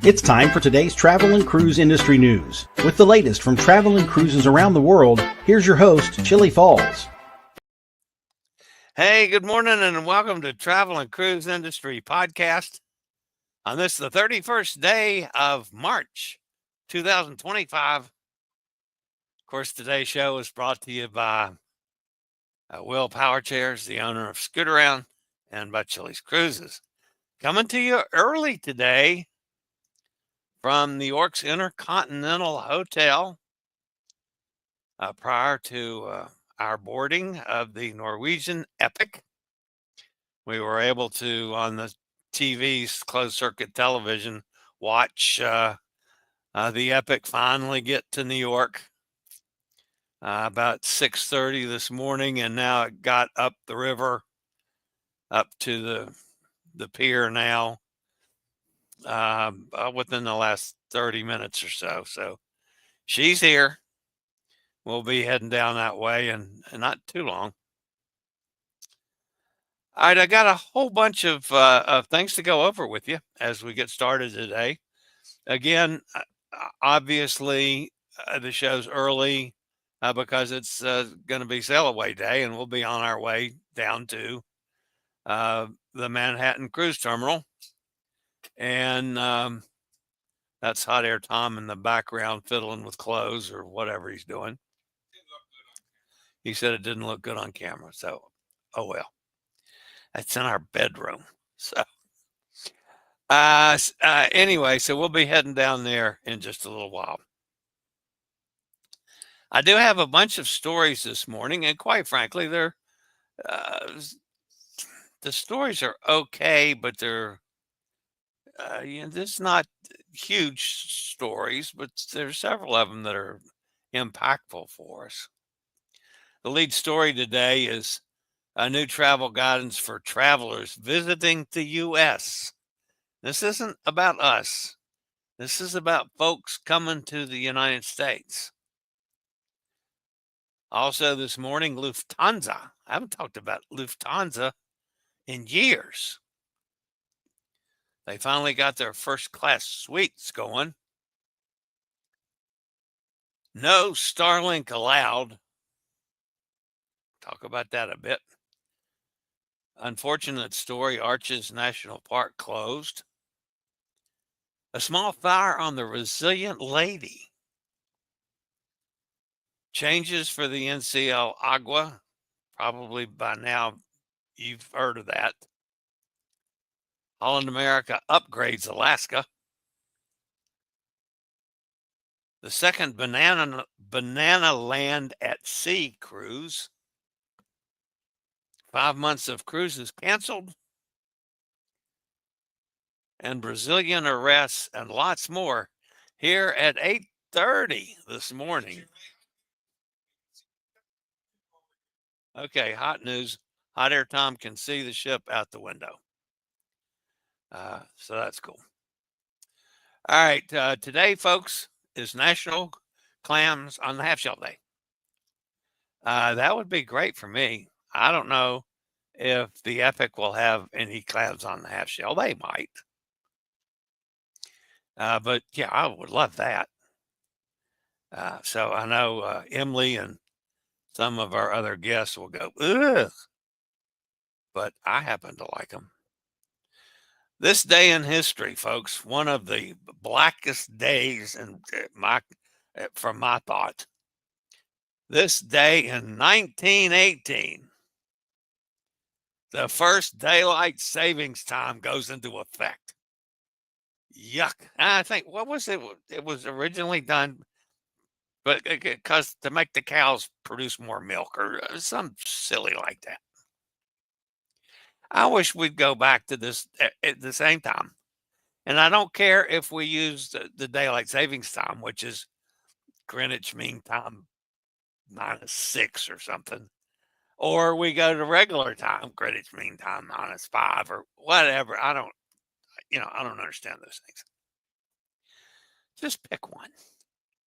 It's time for today's travel and cruise industry news. With the latest from travel and cruises around the world, here's your host, Chillie Falls. Hey, good morning and welcome to Travel and Cruise Industry Podcast. On this, the 31st day of March, 2025. Of course, today's show is brought to you by Will Power Chairs, the owner of Scoot Around, and by chilliescruises. Coming to you early today from New York's Intercontinental Hotel prior to our boarding of the Norwegian Epic. We were able to, on the TV's closed circuit television, watch the Epic finally get to New York about 6:30 this morning, and now it got up the river up to the pier now within the last 30 minutes or so. So she's here. We'll be heading down that way and not too long. All right, I got a whole bunch of things to go over with you as we get started today. Again, obviously, the show's early because it's going to be sail away day, and we'll be on our way down to the Manhattan Cruise Terminal. And that's Hot Air Tom in the background fiddling with clothes or whatever he's doing. He said it didn't look good on camera, so oh well. That's in our bedroom. So anyway, so we'll be heading down there in just a little while. I do have a bunch of stories this morning, and quite frankly, they're the stories are okay, but they're there's not huge stories, but there's several of them that are impactful for us. The lead story today is a new travel guidance for travelers visiting the U.S. This isn't about us. This is about folks coming to the United States. Also this morning, Lufthansa. I haven't talked about Lufthansa in years. They finally got their first class suites going. No Starlink allowed. Talk about that a bit. Unfortunate story, Arches National Park closed. A small fire on the Resillient Lady. Changes for the NCL Aqua. Probably by now you've heard of that. Holland America upgrades Alaska. The second Bananland at Sea cruise. 5 months of cruises canceled. And Brazilian arrests and lots more here at 8:30 this morning. Okay, hot news. Hot Air Tom can see the ship out the window. So that's cool. All right, today, folks, is National Clams on the Half Shell Day. That would be great for me. I don't know if the Epic will have any clams on the half shell. They might. But yeah, I would love that. So I know Emily and some of our other guests will go, ugh. But I happen to like them. This day in history, folks, one of the blackest days in from my thought. This day in 1918, the first daylight savings time goes into effect. Yuck. I think, what was it? It was originally done, but because to make the cows produce more milk or something silly like that. I wish we'd go back to this at the same time. And I don't care if we use the daylight savings time, which is Greenwich Mean Time -6 or something, or we go to regular time, Greenwich Mean Time -5 or whatever. I don't understand those things. Just pick one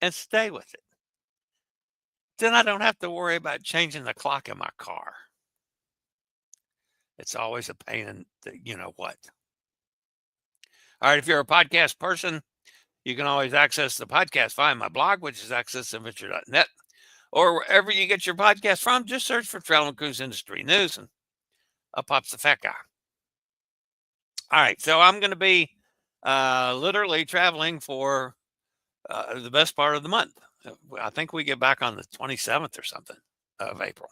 and stay with it. Then I don't have to worry about changing the clock in my car. It's always a pain in the you know what. All right, if you're a podcast person, you can always access the podcast via my blog, which is accessadventure.net, or wherever you get your podcast from. Just search for Travel and Cruise Industry News, and up pops the fat guy. All right, so I'm going to be literally traveling for the best part of the month. I think we get back on the 27th or something of April.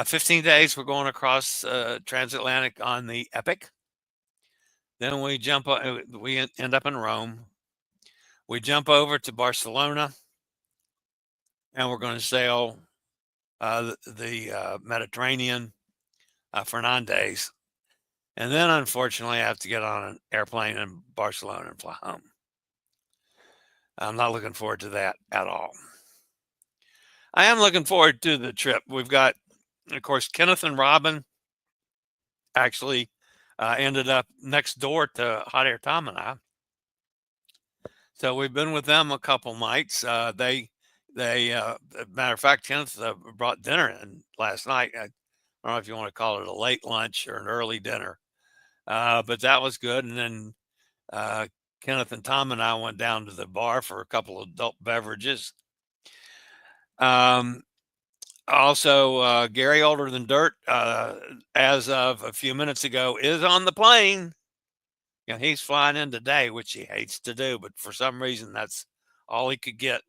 15 days, we're going across transatlantic on the Epic. Then we we end up in Rome. We jump over to Barcelona, and we're going to sail the Mediterranean for 9 days. And then, unfortunately, I have to get on an airplane in Barcelona and fly home. I'm not looking forward to that at all. I am looking forward to the trip. We've got, of course, Kenneth and Robin actually ended up next door to Hot Air Tom and I. So we've been with them a couple nights. Matter of fact, Kenneth brought dinner in last night. I don't know if you want to call it a late lunch or an early dinner, but that was good. And then Kenneth and Tom and I went down to the bar for a couple of adult beverages. Also, Gary Older Than Dirt, as of a few minutes ago, is on the plane. He's flying in today, which he hates to do, but for some reason, that's all he could get.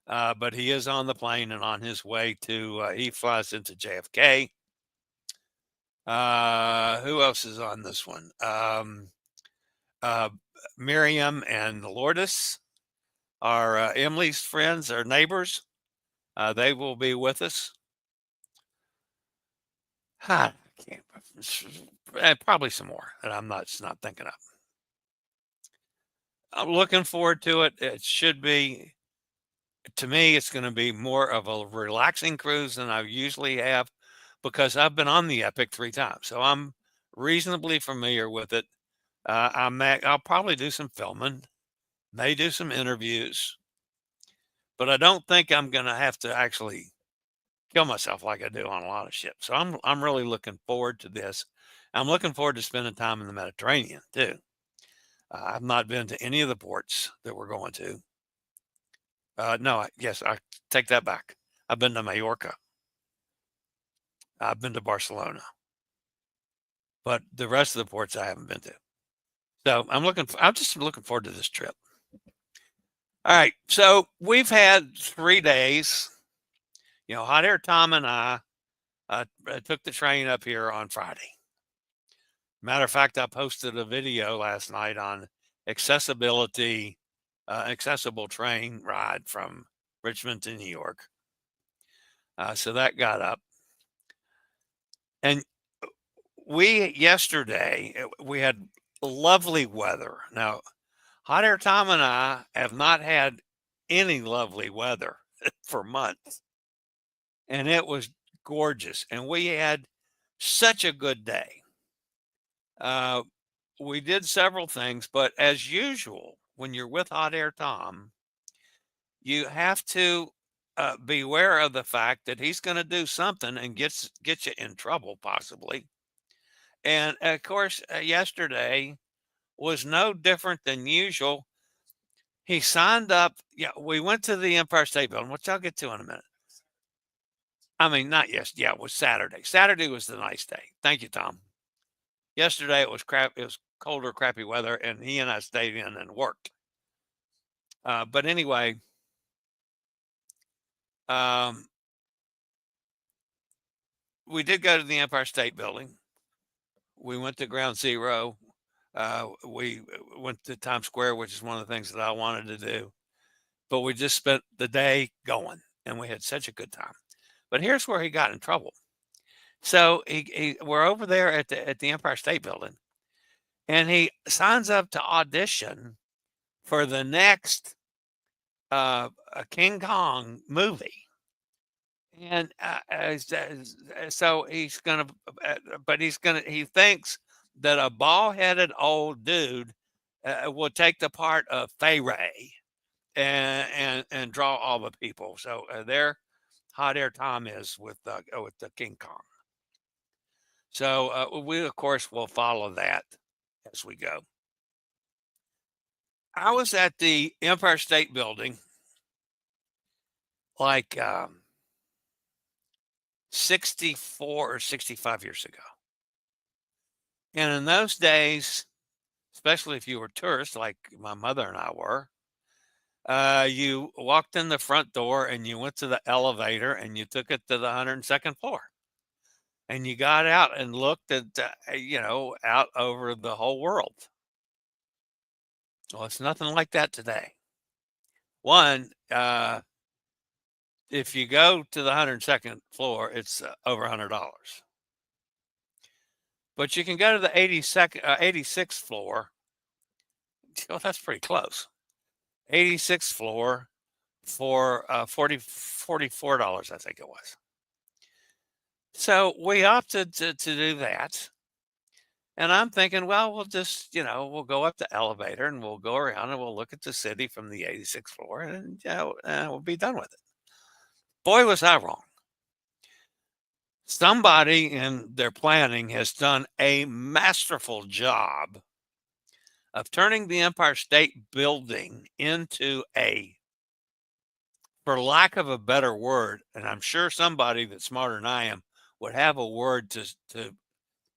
But he is on the plane and on his way to, he flies into JFK. Who else is on this one? Miriam and Lourdes are Emily's friends, or neighbors. They will be with us. I can't, probably some more that I'm not thinking of. I'm looking forward to it. It should be, to me, it's going to be more of a relaxing cruise than I usually have, because I've been on the Epic 3 times. So I'm reasonably familiar with it. I'll probably do some filming, may do some interviews, but I don't think I'm going to have to actually kill myself like I do on a lot of ships. So I'm really looking forward to this. I'm looking forward to spending time in the Mediterranean too. I've not been to any of the ports that we're going to. Yes, I take that back. I've been to Mallorca. I've been to Barcelona, but the rest of the ports I haven't been to. So I'm just looking forward to this trip. All right, so we've had 3 days. Hot Air Tom and I took the train up here on Friday. Matter of fact, I posted a video last night on accessible train ride from Richmond to New York. So that got up. And yesterday, we had lovely weather. Now, Hot Air Tom and I have not had any lovely weather for months. And it was gorgeous. And we had such a good day. We did several things, but as usual, when you're with Hot Air Tom, you have to beware of the fact that he's going to do something and get you in trouble, possibly. And of course, yesterday was no different than usual. He signed up. Yeah, we went to the Empire State Building, which I'll get to in a minute. I mean, not yesterday. Yeah, it was Saturday. Saturday was the nice day. Thank you, Tom. Yesterday it was crap. It was colder, crappy weather, and he and I stayed in and worked. But anyway, we did go to the Empire State Building. We went to Ground Zero. We went to Times Square, which is one of the things that I wanted to do. But we just spent the day going, and we had such a good time. But here's where he got in trouble. So we're over there at the Empire State Building, and he signs up to audition for the next King Kong movie. And so he's gonna, he thinks that a bald-headed old dude will take the part of Fay Ray and draw all the people. So there, Hot Air Tom is with the King Kong. So we of course will follow that, as we go. I was at the Empire State Building like 64 or 65 years ago. And in those days, especially if you were tourists like my mother and I were, you walked in the front door and you went to the elevator and you took it to the 102nd floor. And you got out and looked at, out over the whole world. Well, it's nothing like that today. One, if you go to the 102nd floor, it's over $100. But you can go to the 86th floor. Well, that's pretty close. 86th floor for $44, I think it was. So we opted to do that. And I'm thinking, well, we'll just, we'll go up the elevator and we'll go around and we'll look at the city from the 86th floor and, we'll be done with it. Boy, was I wrong. Somebody in their planning has done a masterful job of turning the Empire State Building into for lack of a better word, and I'm sure somebody that's smarter than I am would have a word to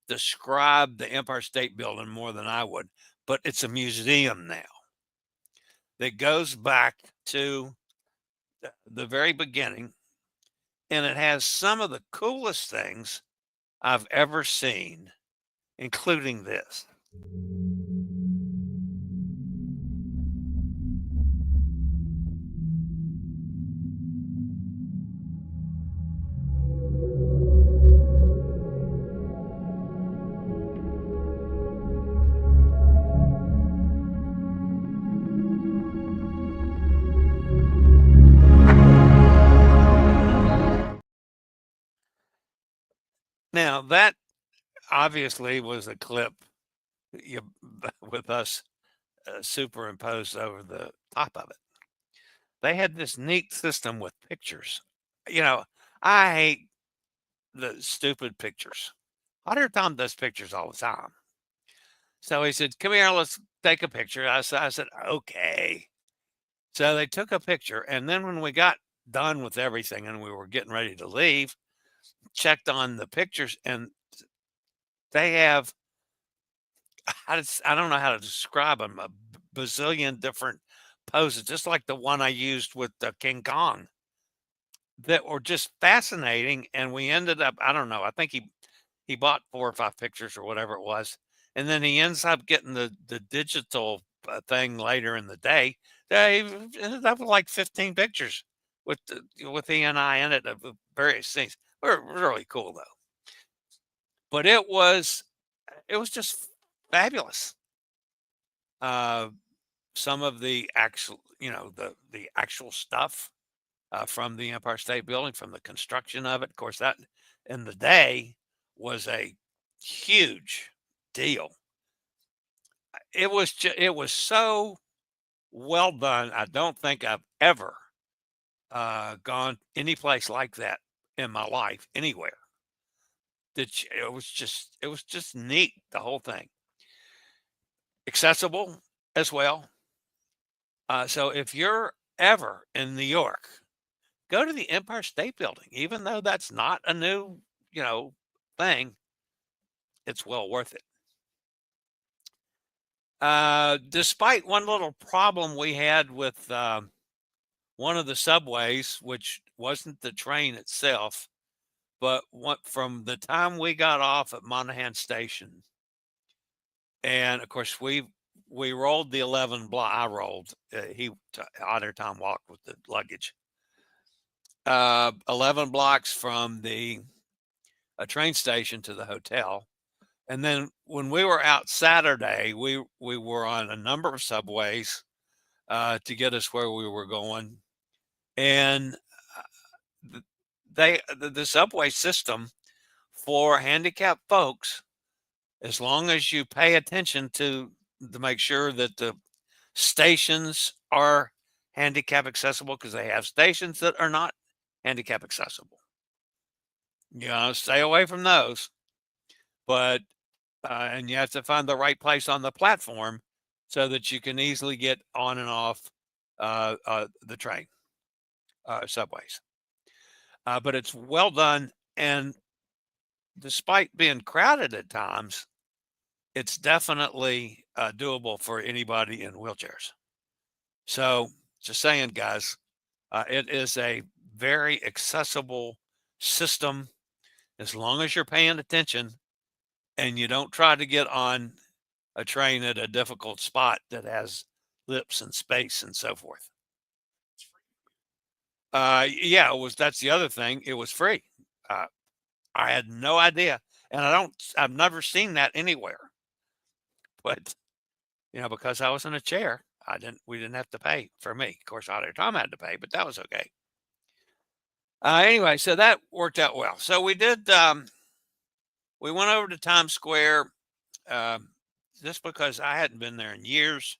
describe the Empire State Building more than I would, but it's a museum now that goes back to the very beginning, and it has some of the coolest things I've ever seen, including this. Now, that obviously was a clip with us superimposed over the top of it. They had this neat system with pictures. I hate the stupid pictures. Otter Tom does pictures all the time. So he said, come here, let's take a picture. I said, okay. So they took a picture. And then when we got done with everything and we were getting ready to leave, checked on the pictures, and they have, I don't know how to describe them, a bazillion different poses, just like the one I used with the King Kong, that were just fascinating. And we ended up, I don't know, I think he bought 4 or 5 pictures or whatever it was. And then he ends up getting the digital thing later in the day. They ended up with like 15 pictures with he and I in it of various scenes. Were really cool though. But it was just fabulous. Some of the actual, the actual stuff from the Empire State Building, from the construction of it. Of course, that in the day was a huge deal. It was so well done. I don't think I've ever gone any place like that in my life anywhere. It was just neat, the whole thing. Accessible as well. So if you're ever in New York, go to the Empire State Building. Even though that's not a new, thing, it's well worth it. Despite one little problem we had with one of the subways, which wasn't the train itself, but from the time we got off at Monaghan Station, and of course we rolled the 11 block. I rolled. Otter Tom walked with the luggage. 11 blocks from the train station to the hotel. And then when we were out Saturday, we were on a number of subways to get us where we were going. And the subway system for handicapped folks, as long as you pay attention to make sure that the stations are handicap accessible, because they have stations that are not handicap accessible. Stay away from those. But and you have to find the right place on the platform so that you can easily get on and off the train, subways. But it's well done, and despite being crowded at times, it's definitely doable for anybody in wheelchairs. So, just saying, guys, it is a very accessible system as long as you're paying attention and you don't try to get on a train at a difficult spot that has lips and space and so forth. Yeah, it was. That's the other thing. It was free. Uh, I had no idea, and I've never seen that anywhere. But because I was in a chair, we didn't have to pay for me. Of course, Otto Tom had to pay, but that was okay. Anyway, so that worked out well. So we did. We went over to Times Square, just because I hadn't been there in years,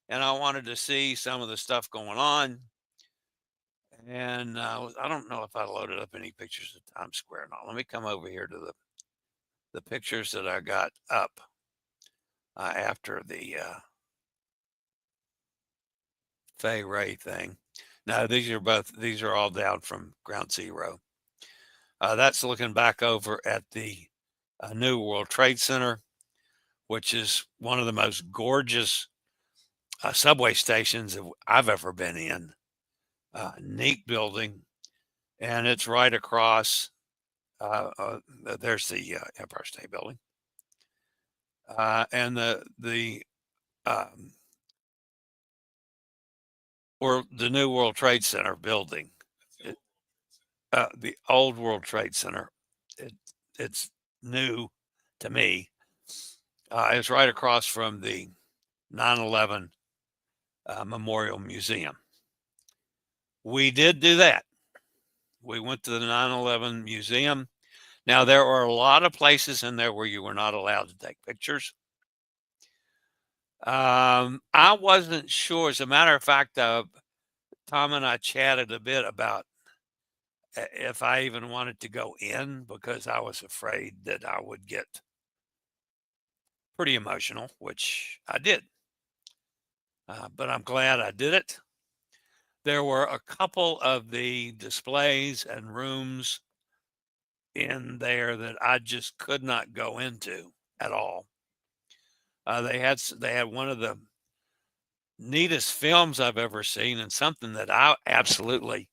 and I wanted to see some of the stuff going on. And I don't know if I loaded up any pictures of Times Square or not. Let me come over here to the pictures that I got up after the Fay Ray thing. No, these are all down from Ground Zero. That's looking back over at the New World Trade Center, which is one of the most gorgeous subway stations I've ever been in. Neat building, and it's right across. There's the Empire State Building, and the New World Trade Center building. The old World Trade Center. It's new to me. It's right across from the 9/11 Memorial Museum. We did do that. We went to the 9/11 Museum. Now, there are a lot of places in there where you were not allowed to take pictures. I wasn't sure. As a matter of fact, Tom and I chatted a bit about if I even wanted to go in, because I was afraid that I would get pretty emotional, which I did. But I'm glad I did it. There were a couple of the displays and rooms in there that I just could not go into at all. They had one of the neatest films I've ever seen, and something that I absolutely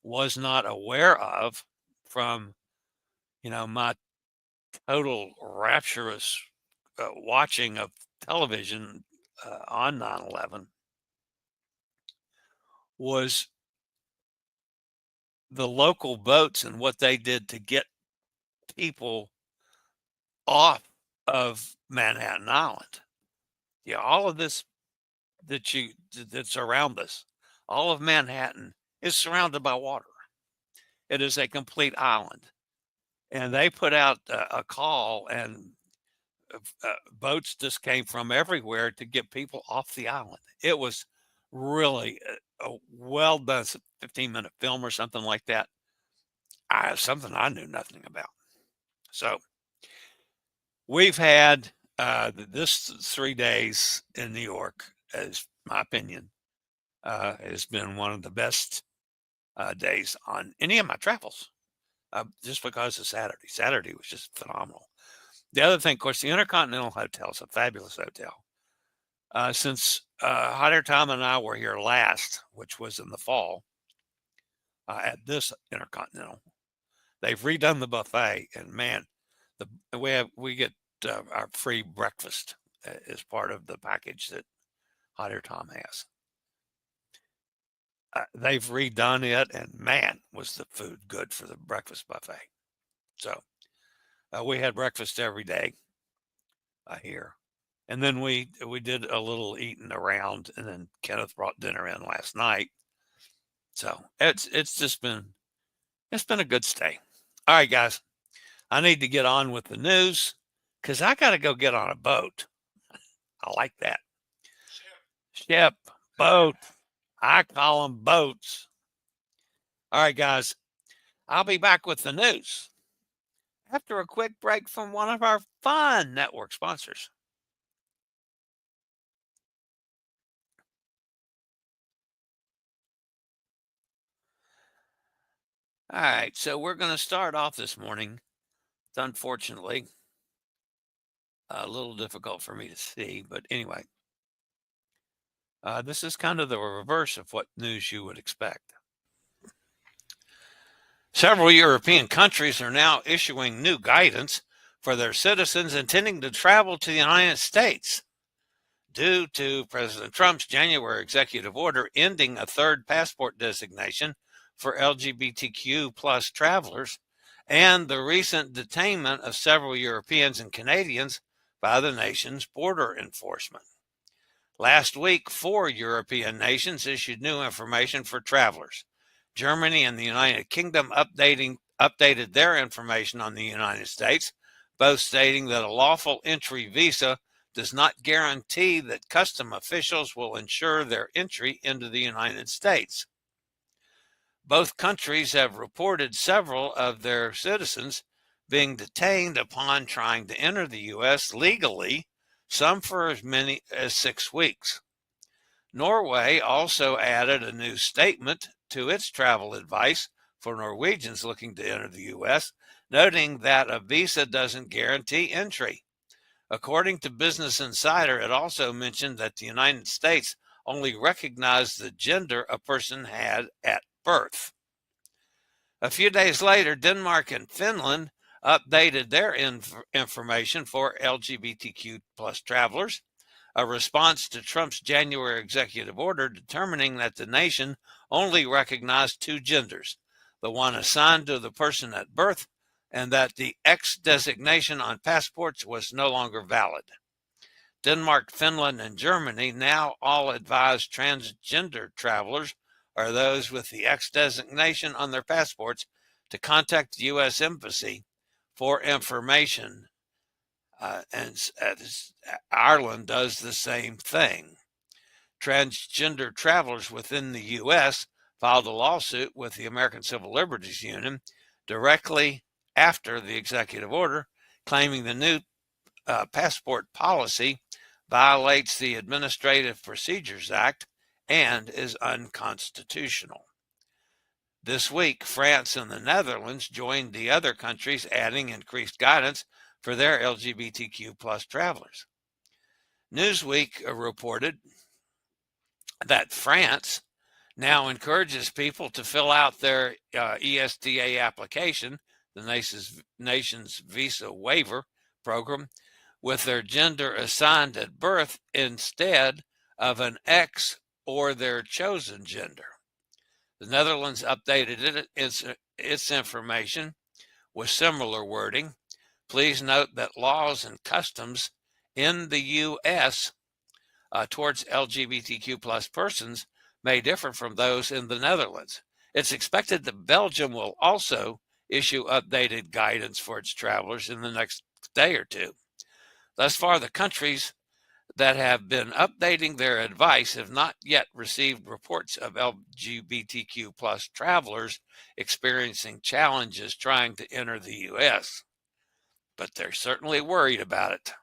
was not aware of from my total rapturous watching of television on 9/11 was the local boats and what they did to get people off of Manhattan Island. Yeah, all of this that's around us, all of Manhattan is surrounded by water. It is a complete island, and they put out a call, and boats just came from everywhere to get people off the island. It was really a well done 15-minute film or something like that. Something I knew nothing about. So we've had this 3 days in New York, as my opinion, has been one of the best days on any of my travels, just because of Saturday. Saturday was just phenomenal. The other thing, of course, the Intercontinental Hotel is a fabulous hotel. Since Hot Air Tom and I were here last, which was in the fall, at this Intercontinental, they've redone the buffet, and man, we get our free breakfast as part of the package that Hot Air Tom has. They've redone it, and man, was the food good for the breakfast buffet. So we had breakfast every day here. And then we did a little eating around, and then Kenneth brought dinner in last night. So it's been a good stay. All right, guys, I need to get on with the news because I got to go get on a boat. I like that. Ship, boat. I call them boats. All right, guys, I'll be back with the news after a quick break from one of our fun network sponsors. All right, so we're going to start off this morning. It's unfortunately a little difficult for me to see, but anyway, this is kind of the reverse of what news you would expect. Several European countries are now issuing new guidance for their citizens intending to travel to the United States due to President Trump's January executive order ending a third passport designation for LGBTQ plus travelers and the recent detainment of several Europeans and Canadians by the nation's border enforcement. Last week, 4 European nations issued new information for travelers. Germany and the United Kingdom updated their information on the United States, both stating that a lawful entry visa does not guarantee that custom officials will ensure their entry into the United States. Both countries have reported several of their citizens being detained upon trying to enter the U.S. legally, some for as many as 6 weeks. Norway also added a new statement to its travel advice for Norwegians looking to enter the U.S., noting that a visa doesn't guarantee entry. According to Business Insider, it also mentioned that the United States only recognized the gender a person had at birth. A few days later, Denmark and Finland updated their information for LGBTQ plus travelers, a response to Trump's January executive order determining that the nation only recognized 2 genders, the one assigned to the person at birth, and that the X designation on passports was no longer valid. Denmark, Finland, and Germany now all advise transgender travelers or those with the X designation on their passports to contact the U.S. Embassy for information. And Ireland does the same thing. Transgender travelers within the U.S. filed a lawsuit with the American Civil Liberties Union directly after the executive order, claiming the new passport policy violates the Administrative Procedures Act and is unconstitutional. This week, France and the Netherlands joined the other countries adding increased guidance for their LGBTQ plus travelers. Newsweek reported that France now encourages people to fill out their ESTA application, the nation's visa waiver program, with their gender assigned at birth instead of an X or their chosen gender. The Netherlands updated its information with similar wording. Please note that laws and customs in the U.S. Towards LGBTQ plus persons may differ from those in the Netherlands. It's expected that Belgium will also issue updated guidance for its travelers in the next day or two. Thus far, the countries that have been updating their advice have not yet received reports of LGBTQ plus travelers experiencing challenges trying to enter the U.S., but they're certainly worried about it.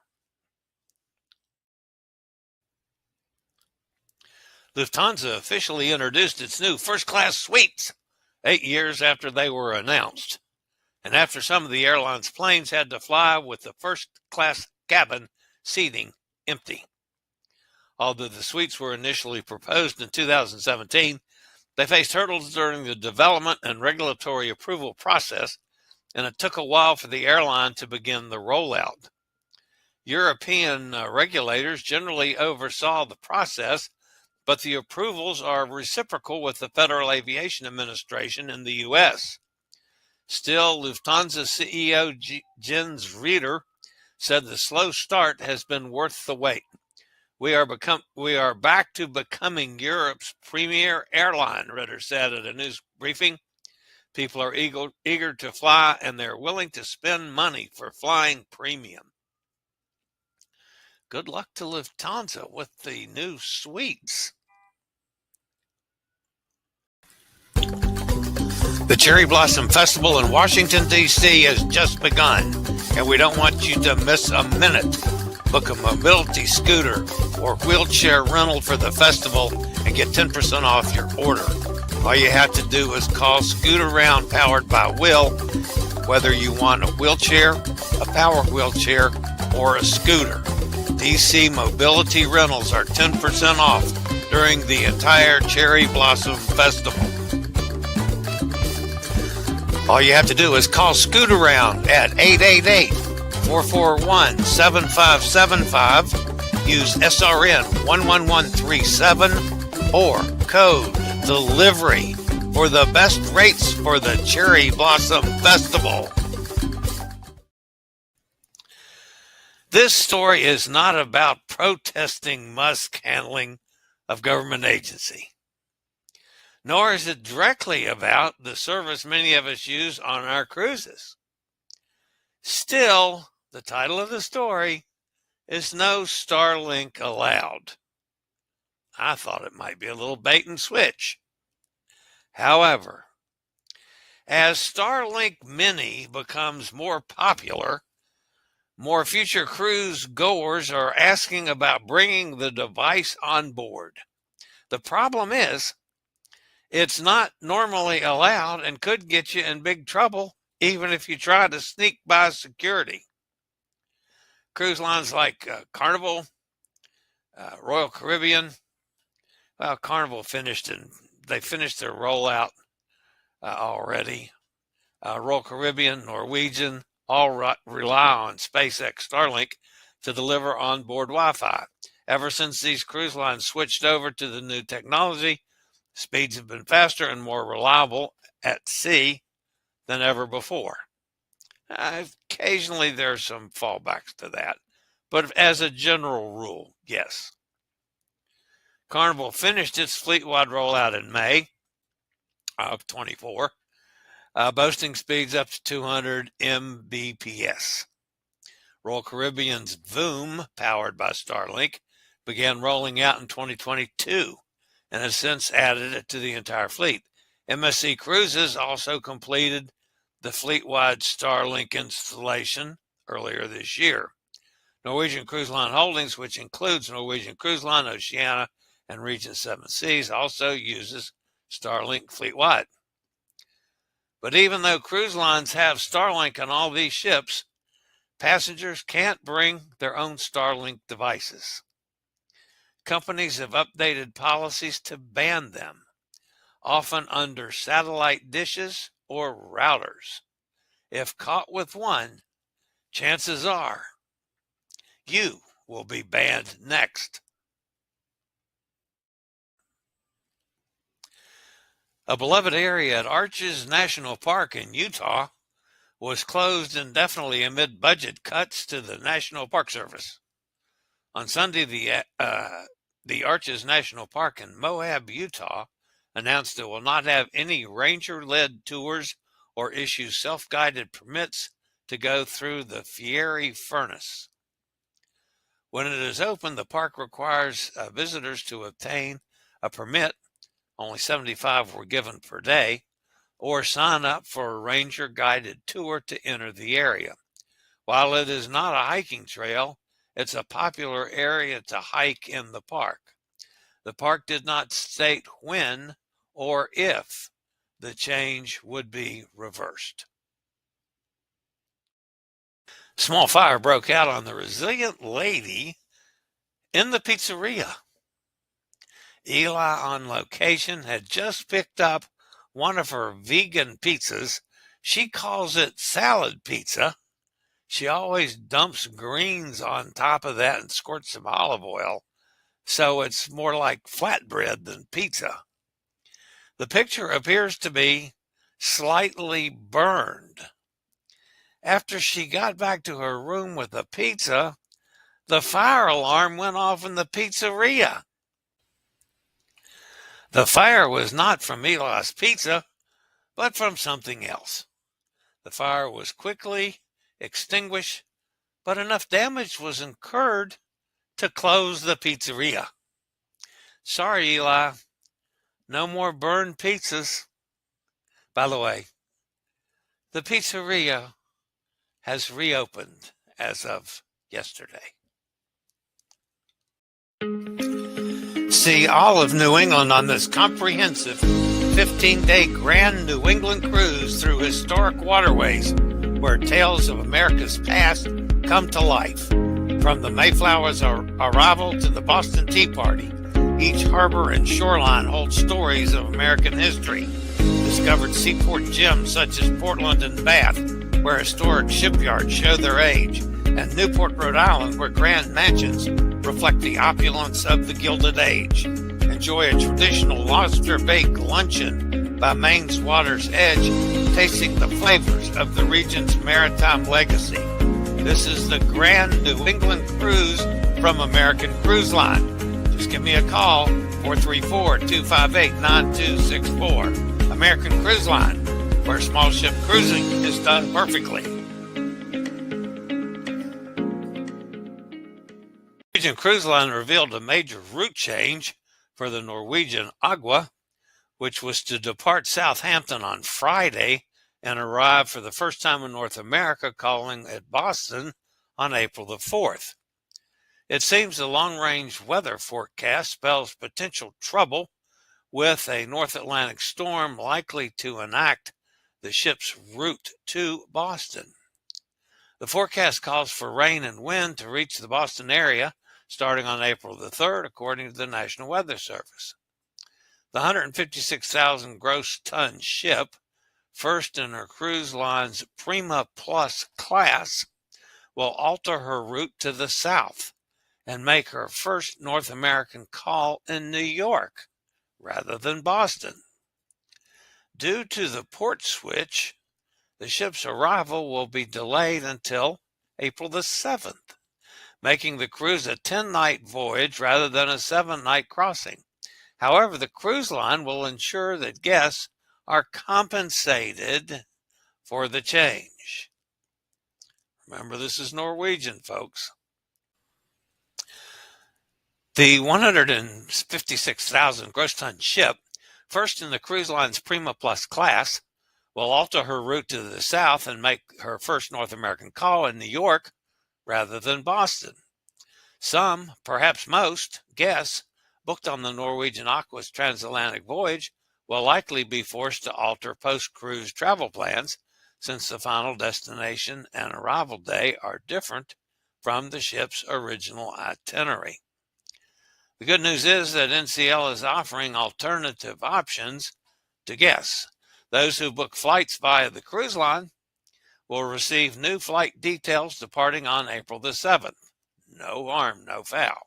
Lufthansa officially introduced its new first-class suites 8 years after they were announced, and after some of the airline's planes had to fly with the first-class cabin seating empty. Although the suites were initially proposed in 2017, they faced hurdles during the development and regulatory approval process, and it took a while for the airline to begin the rollout. European regulators generally oversaw the process, but the approvals are reciprocal with the Federal Aviation Administration in the U.S. Still, Lufthansa CEO Jens Rieder said the slow start has been worth the wait. We are back to becoming Europe's premier airline, Ritter said at a news briefing. People are eager to fly, and they're willing to spend money for flying premium. Good luck to Lufthansa with the new suites. The Cherry Blossom Festival in Washington, D.C. has just begun, and we don't want you to miss a minute. Book a mobility scooter or wheelchair rental for the festival and get 10% off your order. All you have to do is call Scooter Round powered by Will, whether you want a wheelchair, a power wheelchair, or a scooter. DC Mobility Rentals are 10% off during the entire Cherry Blossom Festival. All you have to do is call Scooter Round at 888-441-7575. Use SRN 11137 or code DELIVERY for the best rates for the Cherry Blossom Festival. This story is not about protesting Musk handling of government agency, nor is it directly about the service many of us use on our cruises. Still, the title of the story is No Starlink Allowed. I thought it might be a little bait and switch. However, as Starlink Mini becomes more popular, more future cruise goers are asking about bringing the device on board. The problem is, it's not normally allowed and could get you in big trouble even if you try to sneak by security. Cruise lines like Carnival, Royal Caribbean, well, Carnival finished their rollout already. Royal Caribbean, Norwegian, all rely on SpaceX Starlink to deliver onboard Wi-Fi. Ever since these cruise lines switched over to the new technology, speeds have been faster and more reliable at sea than ever before. Occasionally there's some fallbacks to that, but as a general rule, yes. Carnival finished its fleet-wide rollout in May of 24, boasting speeds up to 200 Mbps. Royal Caribbean's Voom, powered by Starlink, began rolling out in 2022 and has since added it to the entire fleet. MSC Cruises also completed the fleet-wide Starlink installation earlier this year. Norwegian Cruise Line Holdings, which includes Norwegian Cruise Line, Oceania, and Regent Seven Seas, also uses Starlink fleet-wide. But even though cruise lines have Starlink on all these ships, passengers can't bring their own Starlink devices. Companies have updated policies to ban them, often under satellite dishes or routers. If caught with one, chances are you will be banned next. A beloved area at Arches National Park in Utah was closed indefinitely amid budget cuts to the National Park Service. On Sunday, the Arches National Park in Moab, Utah, announced it will not have any ranger-led tours or issue self-guided permits to go through the Fiery Furnace. When it is open, the park requires visitors to obtain a permit, only 75 were given per day, or sign up for a ranger-guided tour to enter the area. While it is not a hiking trail, it's a popular area to hike in the park. The park did not state when or if the change would be reversed. Small fire broke out on the Resillient lady in the pizzeria. Eli, on location, had just picked up one of her vegan pizzas. She calls it salad pizza. She always dumps greens on top of that and squirts some olive oil, so it's more like flatbread than pizza. The picture appears to be slightly burned. After she got back to her room with the pizza, the fire alarm went off in the pizzeria. The fire was not from Eli's pizza, but from something else. The fire was quickly extinguished, but enough damage was incurred to close the pizzeria. Sorry, Eli, no more burned pizzas. By the way, the pizzeria has reopened as of yesterday. See all of New England on this comprehensive 15-day Grand New England cruise through historic waterways where tales of America's past come to life. From the Mayflower's arrival to the Boston Tea Party, each harbor and shoreline holds stories of American history. Discovered seaport gems such as Portland and Bath, where historic shipyards show their age, and Newport, Rhode Island, where grand mansions reflect the opulence of the Gilded Age. Enjoy a traditional lobster-baked luncheon by Maine's water's edge, tasting the flavors of the region's maritime legacy. This is the Grand New England Cruise from American Cruise Line. Just give me a call, 434-258-9264. American Cruise Line, where small ship cruising is done perfectly. Norwegian Cruise Line revealed a major route change for the Norwegian Aqua, which was to depart Southampton on Friday and arrive for the first time in North America, calling at Boston on April the 4th. It seems the long-range weather forecast spells potential trouble with a North Atlantic storm likely to enact the ship's route to Boston. The forecast calls for rain and wind to reach the Boston area starting on April the 3rd, according to the National Weather Service. The 156,000 gross ton ship, first in her cruise line's Prima Plus class, will alter her route to the south and make her first North American call in New York rather than Boston. Due to the port switch, the ship's arrival will be delayed until April the 7th, making the cruise a 10-night voyage rather than a 7-night crossing. However, the cruise line will ensure that guests are compensated for the change. Remember, this is Norwegian, folks. The 156,000 gross ton ship, first in the cruise line's Prima Plus class, will alter her route to the south and make her first North American call in New York rather than Boston. Some, perhaps most, guests booked on the Norwegian Aqua's transatlantic voyage will likely be forced to alter post-cruise travel plans since the final destination and arrival day are different from the ship's original itinerary. The good news is that NCL is offering alternative options to guests. Those who book flights via the cruise line will receive new flight details departing on April the 7th. No harm, no foul.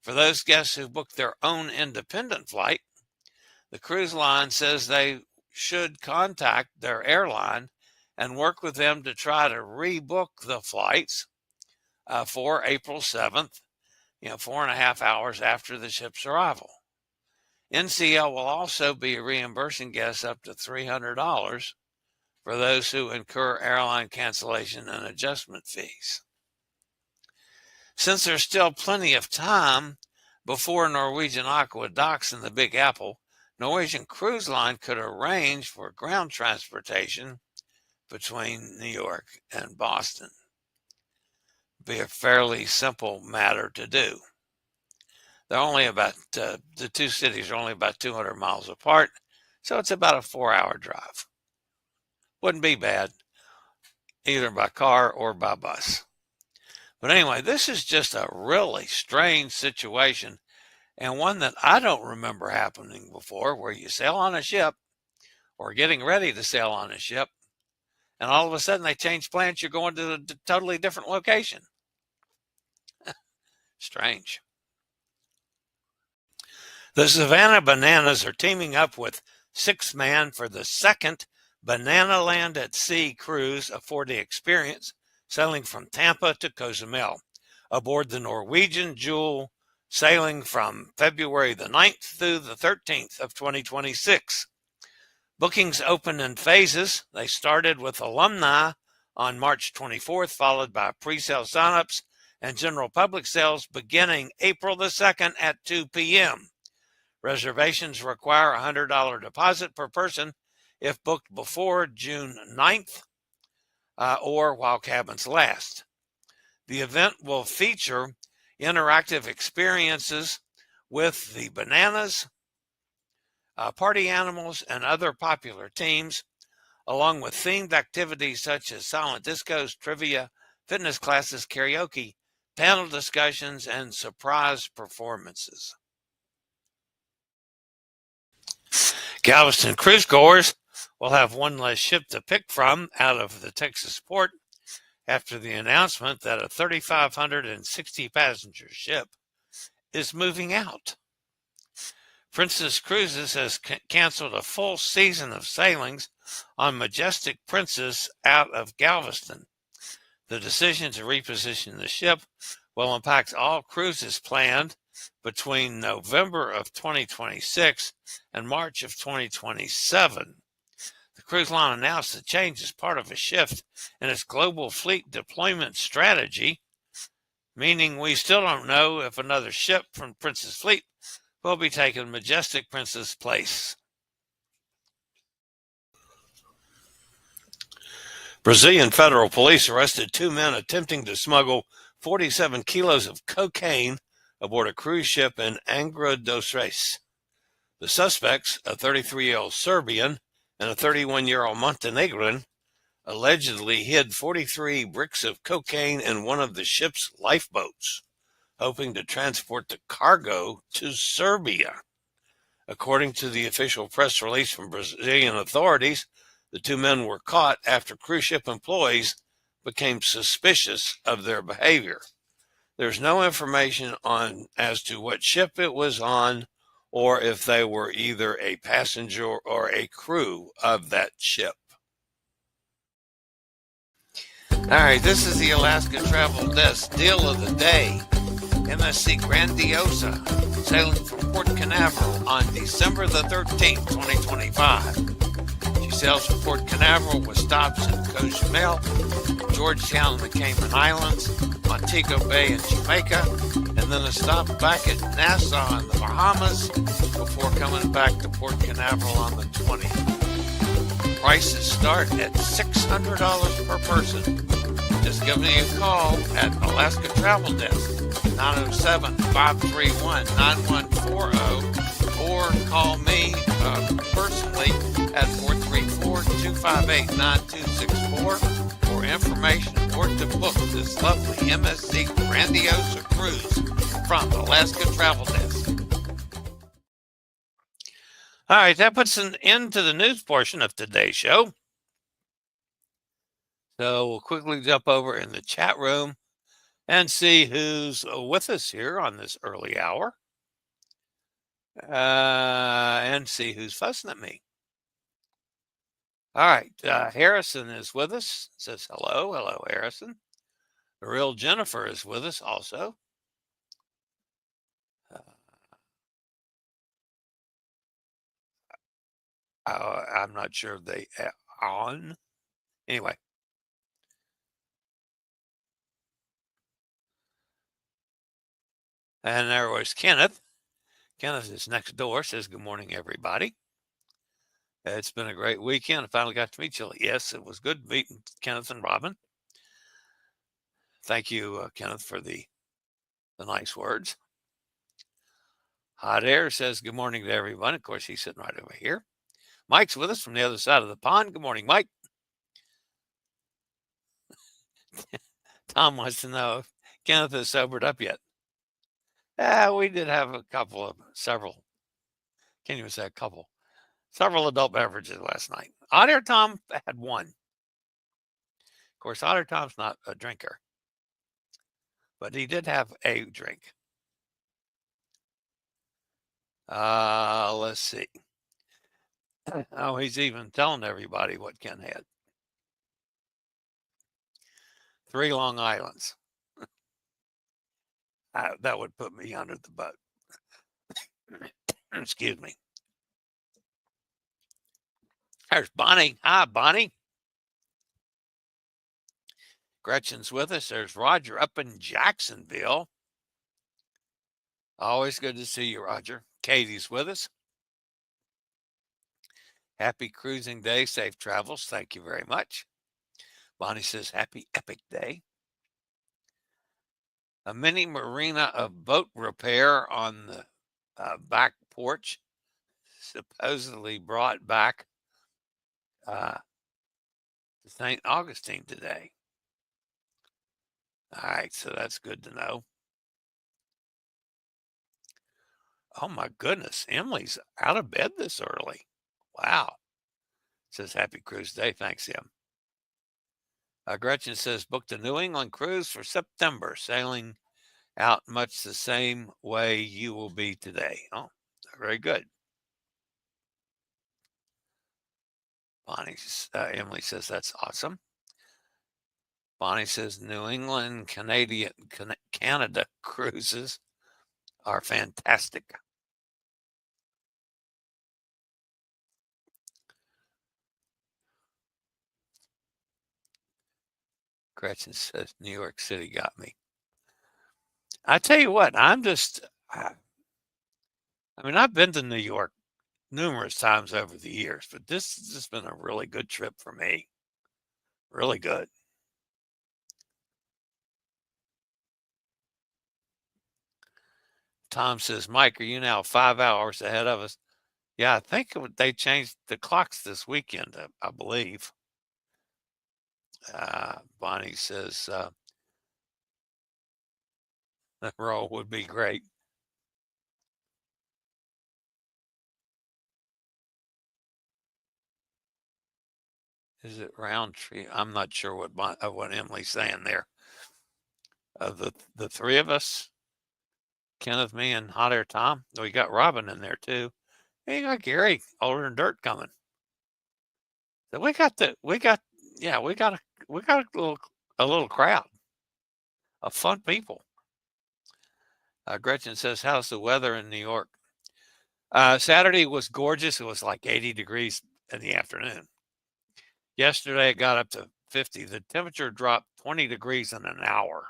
For those guests who book their own independent flight, the cruise line says they should contact their airline and work with them to try to rebook the flights for April 7th, 4.5 hours after the ship's arrival. NCL will also be reimbursing guests up to $300 for those who incur airline cancellation and adjustment fees. Since there's still plenty of time before Norwegian Aqua docks in the Big Apple, Norwegian Cruise Line could arrange for ground transportation between New York and Boston. Be a fairly simple matter to do. They're only about, the two cities are only about 200 miles apart, so it's about a 4-hour drive. Wouldn't be bad, either by car or by bus. But anyway, this is just a really strange situation, and one that I don't remember happening before, where you sail on a ship or getting ready to sail on a ship, and all of a sudden they change plans, you're going to a totally different location. Strange. The Savannah Bananas are teaming up with 6Man for the second Bananland at Sea cruise, a 4-day experience, sailing from Tampa to Cozumel, aboard the Norwegian Jewel, sailing from February the 9th through the 13th of 2026. Bookings open in phases. They started with alumni on March 24th, followed by pre-sale signups and general public sales beginning April the 2nd at 2 p.m. Reservations require a $100 deposit per person if booked before June 9th or while cabins last. The event will feature interactive experiences with the bananas, party animals, and other popular teams, along with themed activities such as silent discos, trivia, fitness classes, karaoke, panel discussions, and surprise performances. Galveston cruise goers will have one less ship to pick from out of the Texas port after the announcement that a 3,560 passenger ship is moving out. Princess Cruises has canceled a full season of sailings on Majestic Princess out of Galveston. The decision to reposition the ship will impact all cruises planned between November of 2026 and March of 2027. The cruise line announced the change as part of a shift in its global fleet deployment strategy, meaning we still don't know if another ship from Princess Fleet will be taking Majestic Princess' place. Brazilian federal police arrested 2 men attempting to smuggle 47 kilos of cocaine aboard a cruise ship in Angra dos Reis. The suspects, a 33-year-old Serbian and a 31-year-old Montenegrin, allegedly hid 43 bricks of cocaine in one of the ship's lifeboats, hoping to transport the cargo to Serbia. According to the official press release from Brazilian authorities, the 2 men were caught after cruise ship employees became suspicious of their behavior. There's no information as to what ship it was on or if they were either a passenger or a crew of that ship. All right, this is the Alaska Travel Desk deal of the day. MSC Grandiosa, sailing from Port Canaveral on December the 13th, 2025. She sails from Port Canaveral with stops in Cozumel, Georgetown and the Cayman Islands, Montego Bay and Jamaica, and then a stop back at Nassau in the Bahamas before coming back to Port Canaveral on the 20th. Prices start at $600 per person. Just give me a call at Alaska Travel Desk, 907-531-9140, or call me personally at 434-258-9264 for information or to book this lovely MSC Grandiosa cruise from Alaska Travel Desk. All right, that puts an end to the news portion of today's show. So we'll quickly jump over in the chat room and see who's with us here on this early hour, and see who's fussing at me. All right, Harrison is with us. Says hello. Hello, Harrison. The real Jennifer is with us also. I'm not sure if they on. Anyway. And there was Kenneth. Kenneth is next door, says good morning, everybody. It's been a great weekend. I finally got to meet Chillie. Yes, it was good meeting Kenneth and Robin. Thank you, Kenneth, for the nice words. Hot Air says good morning to everyone. Of course, he's sitting right over here. Mike's with us from the other side of the pond. Good morning, Mike. Tom wants to know if Kenneth has sobered up yet. We did have several adult beverages last night. Hot Air Tom had one. Of course, Hot Air Tom's not a drinker, but he did have a drink. Let's see. Oh, he's even telling everybody what Ken had. 3 Long Islands. That would put me under the boat. Excuse me. There's Bonnie. Hi, Bonnie. Gretchen's with us. There's Roger up in Jacksonville. Always good to see you, Roger. Katie's with us. Happy cruising day. Safe travels. Thank you very much. Bonnie says, happy epic day. A mini marina of boat repair on the back porch, supposedly brought back to St. Augustine today. All right, so that's good to know. Oh my goodness, Emily's out of bed this early. Wow. Says happy cruise day. Thanks, Em. Gretchen says booked a New England cruise for September, sailing out much the same way you will be today. Oh, very good. Emily says that's awesome. Bonnie says New England, Canada cruises are fantastic. Gretchen says New York City got me. I tell you what, I've been to New York numerous times over the years, but this has just been a really good trip for me. Really good. Tom says, Mike, are you now 5 hours ahead of us? Yeah, I think they changed the clocks this weekend, I believe. Bonnie says, the roll would be great. Is it Roundtree? I'm not sure what Emily's saying there. The three of us, Kenneth, me, and Hot Air Tom. We got Robin in there too. And you got Gary, older than dirt, coming. So we got a little crowd of fun people. Gretchen says, how's the weather in New York? Saturday was gorgeous. It was like 80 degrees in the afternoon. Yesterday it got up to 50. The temperature dropped 20 degrees in an hour,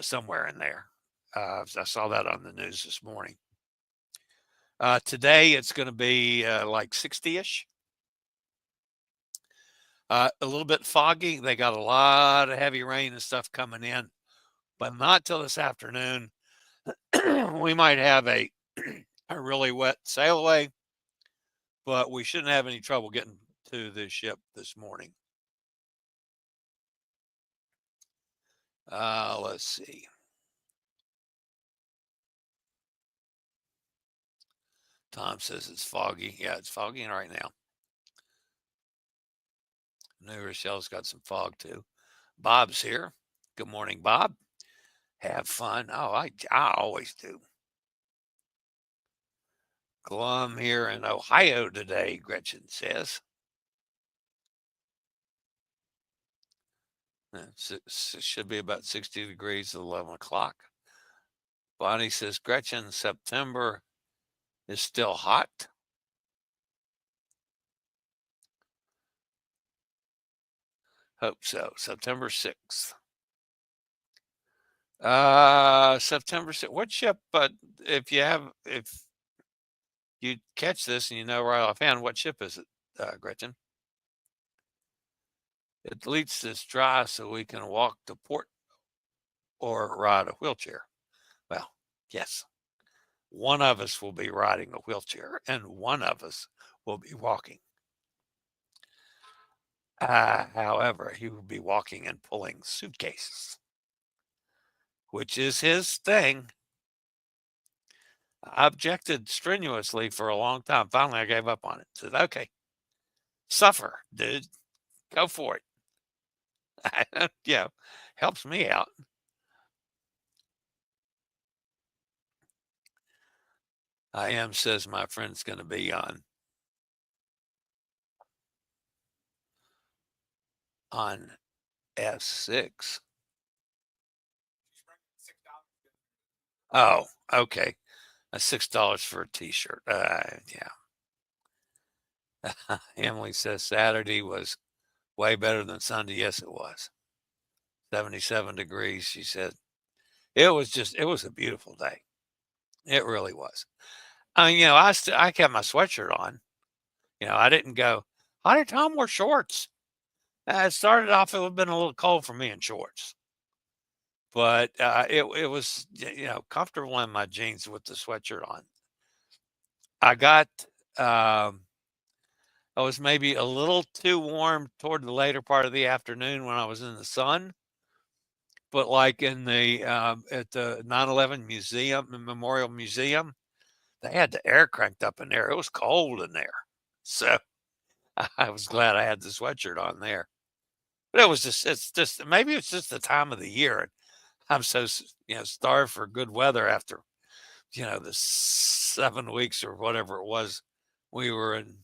somewhere in there. I saw that on the news this morning. Today it's going to be like 60-ish. A little bit foggy. They got a lot of heavy rain and stuff coming in, but not till this afternoon. We might have a really wet sail away, but we shouldn't have any trouble getting to the ship this morning. Let's see. Tom says it's foggy. Yeah, it's foggy right now. New Rochelle's got some fog too. Bob's here. Good morning, Bob. Have fun. Oh, I always do. Glum here in Ohio today, Gretchen says. It should be about 60 degrees at 11 o'clock. Bonnie says, Gretchen, September is still hot. Hope so. September 6th. September 6th. What ship, if you catch this and you know right offhand, what ship is it, Gretchen? At least it's dry so we can walk to port or ride a wheelchair. Well, yes. One of us will be riding a wheelchair and one of us will be walking. However, he will be walking and pulling suitcases, which is his thing. I objected strenuously for a long time. Finally, I gave up on it. Said, okay, suffer, dude. Go for it. Yeah, helps me out. I am, says my friend's going to be on S6. Oh, okay. $6 for a t-shirt. Yeah. Emily says Saturday was way better than Sunday. Yes, it was. 77 degrees, she said. It was a beautiful day. It really was. I kept my sweatshirt on, I didn't go, Honey Tom wore shorts. It started off, it would have been a little cold for me in shorts, but it was, comfortable in my jeans with the sweatshirt on. I got, um, I was maybe a little too warm toward the later part of the afternoon when I was in the sun, but like in the at the 9/11 museum, Memorial Museum, they had the air cranked up in there. It was cold in there, so I was glad I had the sweatshirt on there. But it's just maybe it's just the time of the year. I'm so starved for good weather after the 7 weeks or whatever it was we were in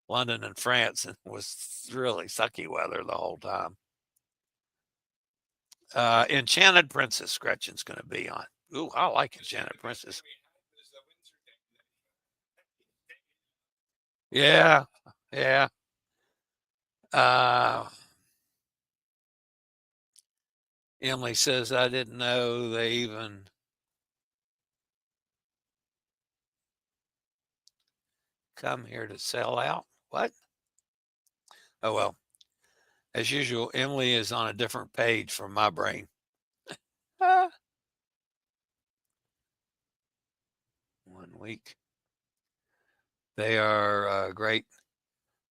London and France, and it was really sucky weather the whole time. Enchanted Princess, Gretchen's going to be on. Ooh, I like Enchanted Princess. Yeah, yeah. Uh, Emily says, I didn't know they even come here to sell out. What? Oh, well, as usual, Emily is on a different page from my brain. Ah, 1 week. They are great.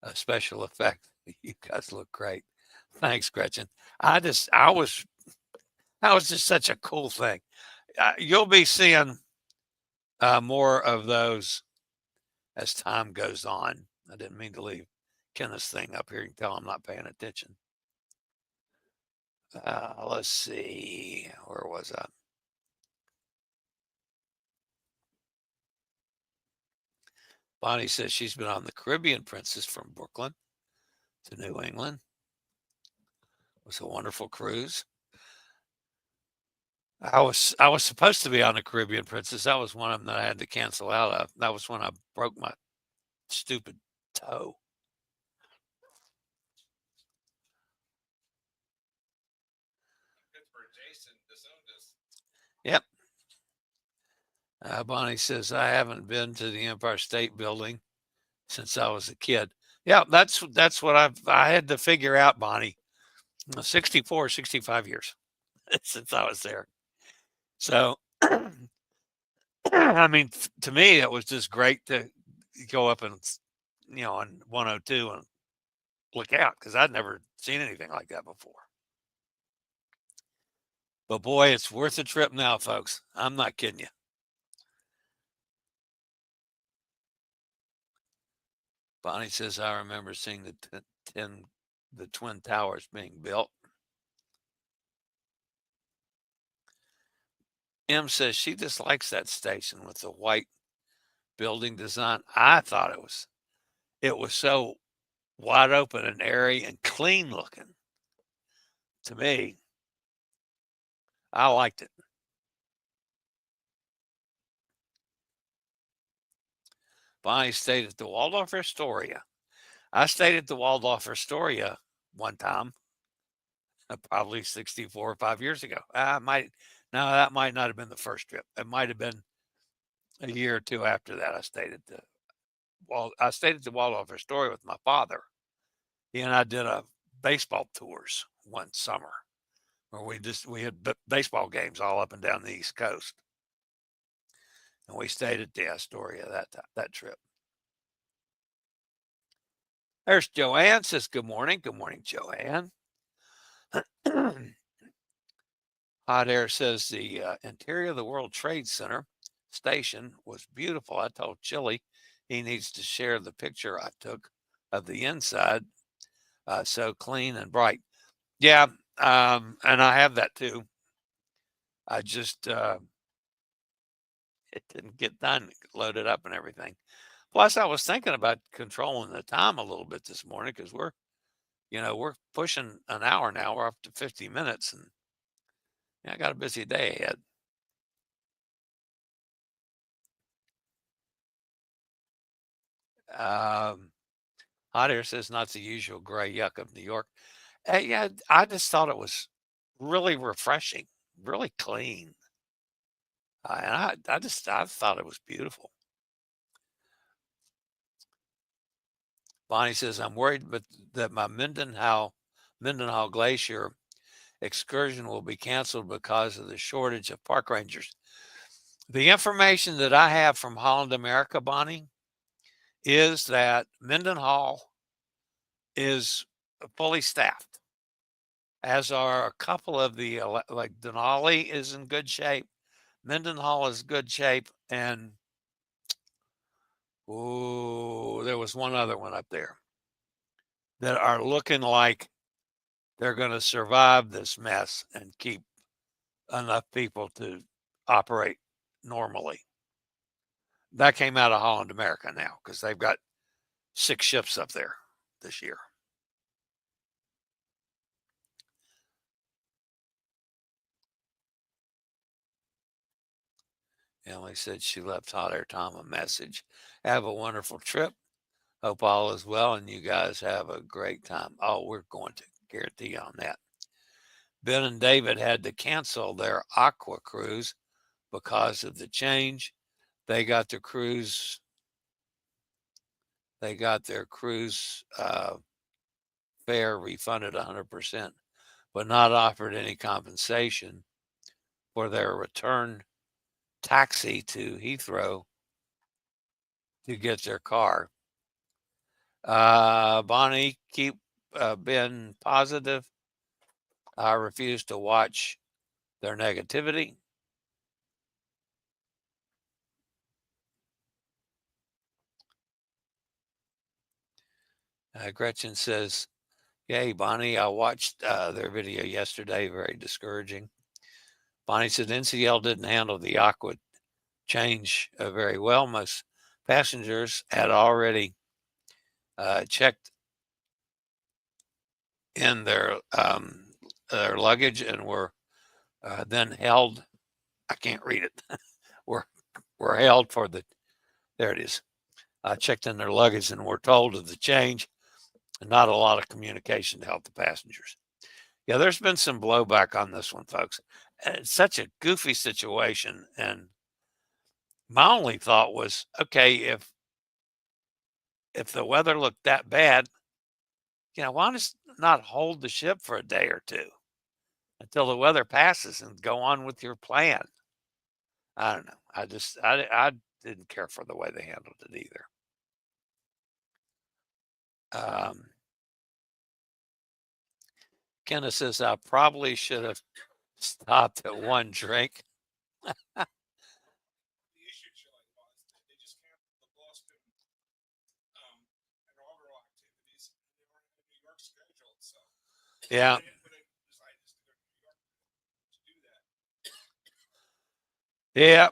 A special effect. You guys look great. Thanks, Gretchen. I was, that was just such a cool thing. You'll be seeing more of those as time goes on. I didn't mean to leave Kenneth's thing up here. You can tell I'm not paying attention. Let's see. Where was I? Bonnie says she's been on the Caribbean Princess from Brooklyn to New England. It was a wonderful cruise. I was supposed to be on the Caribbean Princess. That was one of them that I had to cancel out of. That was when I broke my stupid toe. Yep. Bonnie says I haven't been to the Empire State Building since I was a kid. Yeah, that's what I had to figure out, Bonnie. 64, 65 years since I was there. So, I mean, to me, it was just great to go up and, on 102 and look out because I'd never seen anything like that before. But boy, it's worth a trip now, folks. I'm not kidding you. Bonnie says, I remember seeing the Twin Towers being built. M says she dislikes that station with the white building design. I thought it was so wide open and airy and clean looking. To me, I liked it. Bonnie stayed at the Waldorf Astoria. I stayed at the Waldorf Astoria one time, probably 64 or 5 years ago. That might not have been the first trip. It might have been a year or two after that. I stayed at the Waldorf Astoria with my father. He and I did a baseball tours one summer where we had baseball games all up and down the East Coast, and we stayed at the Astoria that trip. There's Joanne says good morning. Good morning, Joanne. Hot Air says the interior of the World Trade Center station was beautiful. I told Chillie he needs to share the picture I took of the inside. So clean and bright. Yeah, and I have that too. I just it didn't get done, loaded up and everything. Plus, I was thinking about controlling the time a little bit this morning because we're pushing an hour now. We're up to 50 minutes, and I got a busy day ahead. Hot Air says not the usual gray yuck of New York. Yeah, I just thought it was really refreshing, really clean. And I thought it was beautiful. Bonnie says, I'm worried that my Mendenhall Glacier excursion will be canceled because of the shortage of park rangers. The information that I have from Holland America, Bonnie, is that Mendenhall is fully staffed, as are a couple of the, like Denali is in good shape. Mendenhall is good shape. And, there was one other one up there that are looking like they're going to survive this mess and keep enough people to operate normally. That came out of Holland America now because they've got 6 ships up there this year. Emily said she left Hot Air Tom a message. Have a wonderful trip. Hope all is well and you guys have a great time. Oh, we're going to guarantee on that. Ben and David had to cancel their Aqua cruise because of the change. They got their cruise fare refunded 100%, but not offered any compensation for their return taxi to Heathrow to get their car. Bonnie, keep being positive. I refuse to watch their negativity. Gretchen says, yay, Bonnie, I watched their video yesterday, very discouraging. Bonnie said NCL didn't handle the Aqua change very well. Most passengers had already checked in their luggage and were then held. I can't read it. were held for the. There it is. Checked in their luggage and were told of the change. And not a lot of communication to help the passengers. Yeah, there's been some blowback on this one, folks. It's such a goofy situation. And my only thought was, okay, if the weather looked that bad, why not hold the ship for a day or two until the weather passes and go on with your plan? I don't know. I didn't care for the way they handled it either. Kenneth says, I probably should have stopped at one drink. Yeah. Yeah.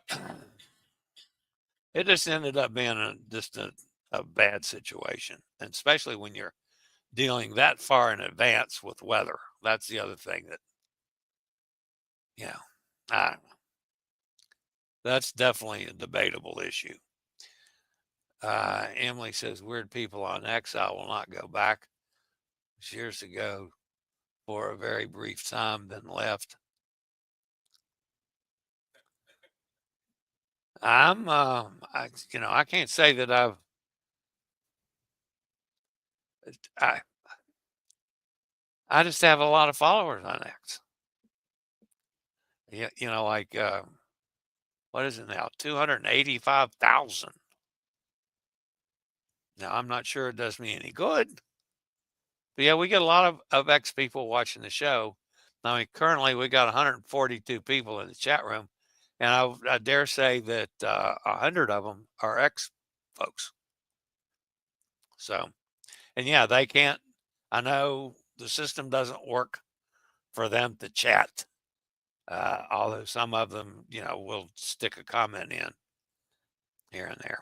It just ended up being just a bad situation, and especially when you're dealing that far in advance with weather. That's the other thing that, I don't know. That's definitely a debatable issue. Emily says, weird people on X. I will not go back. Years ago for a very brief time, then left. I can't say that I just have a lot of followers on X. Yeah, like what is it now? 285,000. Now I'm not sure it does me any good. But yeah, we get a lot of X people watching the show. I mean, currently we got 142 people in the chat room, and I dare say that 100 of them are X folks. So, and yeah, they can't. I know the system doesn't work for them to chat, although some of them, will stick a comment in here and there.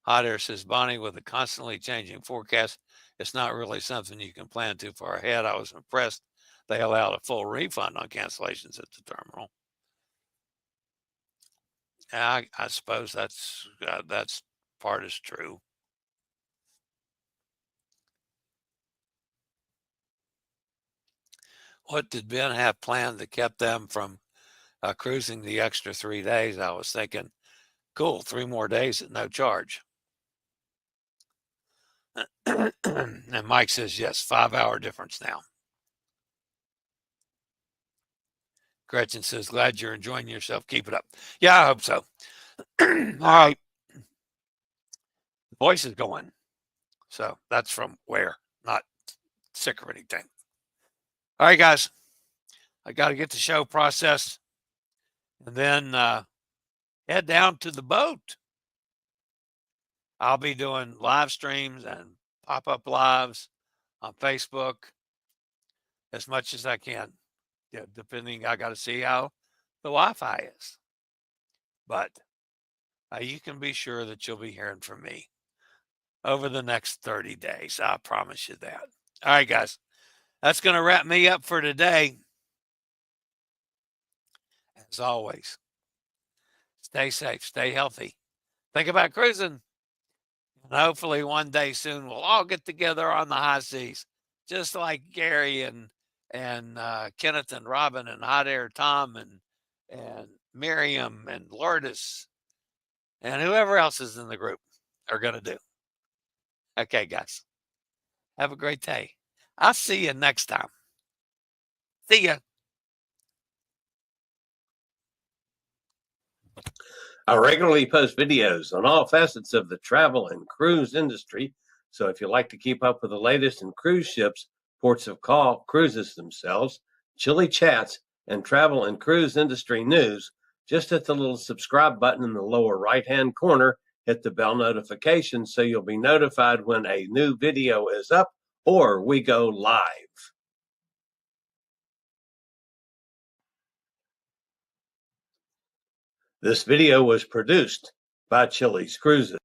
Hot Air says, Bonnie, with a constantly changing forecast, it's not really something you can plan too far ahead. I was impressed they allowed a full refund on cancellations at the terminal. I suppose that's part is true. What did Ben have planned that kept them from cruising the extra 3 days? I was thinking Cool. 3 more days at no charge. And Mike says, yes, 5-hour difference now. Gretchen says, glad you're enjoying yourself. Keep it up. Yeah, I hope so. All right. The voice is going. So that's from where, not sick or anything. All right, guys. I got to get the show processed and then head down to the boat. I'll be doing live streams and pop-up lives on Facebook as much as I can. Yeah, depending, I got to see how the Wi-Fi is. But you can be sure that you'll be hearing from me over the next 30 days. I promise you that. All right, guys. That's going to wrap me up for today. As always, stay safe, stay healthy. Think about cruising. And hopefully one day soon we'll all get together on the high seas, just like Gary and Kenneth and Robin and Hot Air Tom and Miriam and Lourdes and whoever else is in the group are going to do. Okay, guys. Have a great day. I'll see you next time. See ya. I regularly post videos on all facets of the travel and cruise industry. So if you'd like to keep up with the latest in cruise ships, ports of call, cruises themselves, Chillie chats, and travel and cruise industry news, just hit the little subscribe button in the lower right-hand corner, hit the bell notification so you'll be notified when a new video is up or we go live. This video was produced by Chilliescruises.